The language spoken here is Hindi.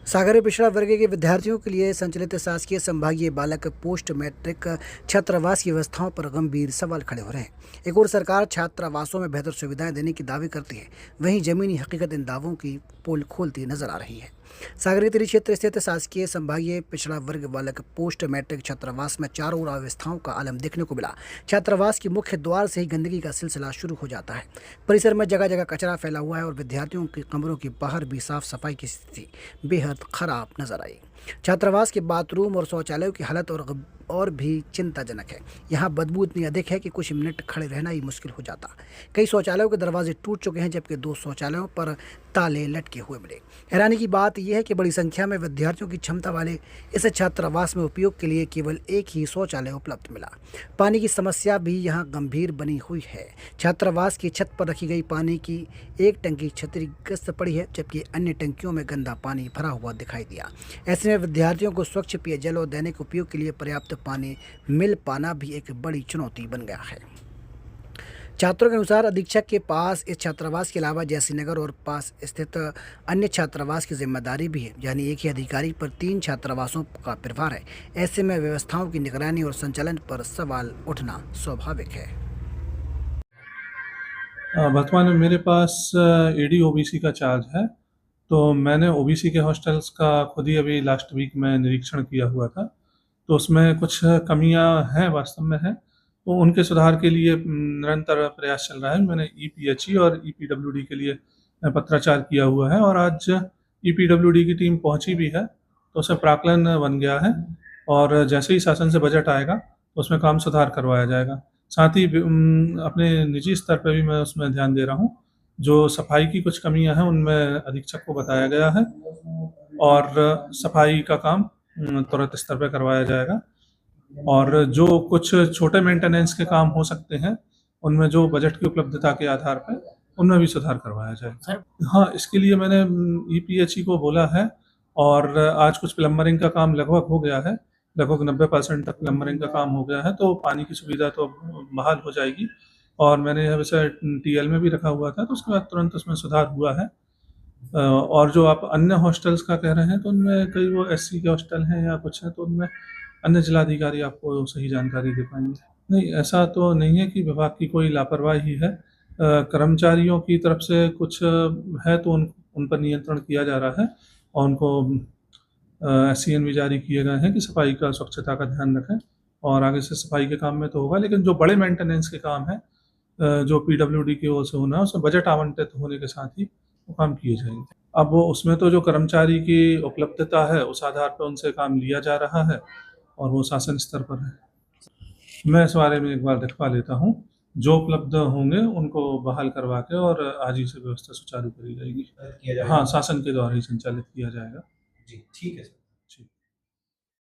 सागरी पिछड़ा वर्ग के विद्यार्थियों के लिए संचालित शासकीय संभागीय बालक पोस्ट मैट्रिक छात्रावास की व्यवस्थाओं पर गंभीर सवाल खड़े हो रहे हैं। एक और सरकार छात्रावासों में बेहतर सुविधाएं देने की दावे करती है, वहीं जमीनी हकीकत इन दावों की पोल खोलती नजर आ रही है। सागरी तिरी क्षेत्र स्थित शासकीय संभागीय पिछड़ा वर्ग बालक पोस्ट मैट्रिक छात्रावास में चारों ओर अव्यवस्थाओं का आलम देखने को मिला। छात्रावास के मुख्य द्वार से ही गंदगी का सिलसिला शुरू हो जाता है। परिसर में जगह जगह कचरा फैला हुआ है और विद्यार्थियों के कमरों के बाहर भी साफ सफाई की स्थिति बेहद खराब नजर आई। छात्रावास के बाथरूम और शौचालयों की हालत और भी चिंताजनक है। यहाँ बदबू इतनी अधिक है कि कुछ मिनट खड़े रहना ही मुश्किल हो जाता। कई शौचालयों के दरवाजे टूट चुके हैं, जबकि 2 शौचालयों पर ताले लटके हुए मिले। हैरानी की बात यह है कि बड़ी संख्या में विद्यार्थियों की क्षमता वाले इस छात्रावास में उपयोग के लिए केवल एक ही शौचालय उपलब्ध मिला। पानी की समस्या भी यहाँ गंभीर बनी हुई है। छात्रावास की छत पर रखी गई पानी की एक टंकी क्षतिग्रस्त पड़ी है, जबकि अन्य टंकियों में गंदा पानी भरा हुआ दिखाई दिया। ऐसे में विद्यार्थियों को स्वच्छ पेयजल और दैनिक उपयोग के लिए पर्याप्त पानी मिल पाना भी एक बड़ी चुनौती बन गया है। छात्रों के अनुसार अधीक्षक के पास इस छात्रावास के अलावा जयसिंहनगर और पास स्थित अन्य छात्रावास की जिम्मेदारी भी है, यानी एक ही अधिकारी पर 3 छात्रावासों का प्रभार है। ऐसे में व्यवस्थाओं की निगरानी और संचालन पर सवाल उठना स्वाभाविक है। वर्तमान में मेरे पास एडी ओबीसी का चार्ज है, तो मैंने ओबीसी के हॉस्टल्स का खुद ही अभी लास्ट वीक में निरीक्षण किया हुआ था। तो उसमें कुछ कमियां हैं, वास्तव में हैं, तो उनके सुधार के लिए निरंतर प्रयास चल रहा है। मैंने ईपीएचई और ईपीडब्ल्यूडी के लिए पत्राचार किया हुआ है और आज ईपीडब्ल्यूडी की टीम पहुंची भी है, तो उसमें प्राक्कलन बन गया है और जैसे ही शासन से बजट आएगा तो उसमें काम सुधार करवाया जाएगा। साथ ही अपने निजी स्तर पर भी मैं उसमें ध्यान दे रहा हूँ। जो सफाई की कुछ कमियां हैं उनमें अधीक्षक को बताया गया है और सफाई का काम तुरंत स्तर पर करवाया जाएगा। और जो कुछ छोटे मेंटेनेंस के काम हो सकते हैं उनमें जो बजट की उपलब्धता के आधार पर उनमें भी सुधार करवाया जाएगा। हाँ, इसके लिए मैंने ईपीएचई को बोला है और आज कुछ प्लम्बरिंग का काम लगभग हो गया है। लगभग 90% तक प्लम्बरिंग का काम हो गया है, तो पानी की सुविधा तो बहाल हो जाएगी। और मैंने यह वैसे टीएल में भी रखा हुआ था, तो उसके बाद तुरंत उसमें सुधार हुआ है। और जो आप अन्य हॉस्टल्स का कह रहे हैं, तो उनमें कई वो एससी के हॉस्टल हैं या कुछ हैं, तो उनमें अन्य जिलाधिकारी आपको सही जानकारी दे पाएंगे। नहीं, ऐसा तो नहीं है कि विभाग की कोई लापरवाही है। कर्मचारियों की तरफ से कुछ है तो उन पर नियंत्रण किया जा रहा है और उनको एससीएन भी जारी किए गए हैं कि सफाई का, स्वच्छता का ध्यान रखें और आगे से सफाई के काम में तो होगा। लेकिन जो बड़े मेंटेनेंस के काम है जो पीडब्ल्यूडी की ओर से होना है, उसमें बजट आवंटित होने के साथ ही वो काम किए जाएंगे। अब वो उसमें तो जो कर्मचारी की उपलब्धता है उस आधार पर उनसे काम लिया जा रहा है और वो शासन स्तर पर है। मैं इस बारे में एक बार दिखवा लेता हूँ। जो उपलब्ध होंगे उनको बहाल करवा के और आज ही से व्यवस्था सुचारू करी जाएगी। हाँ, शासन के द्वारा ही संचालित किया जाएगा। जी, ठीक है सर।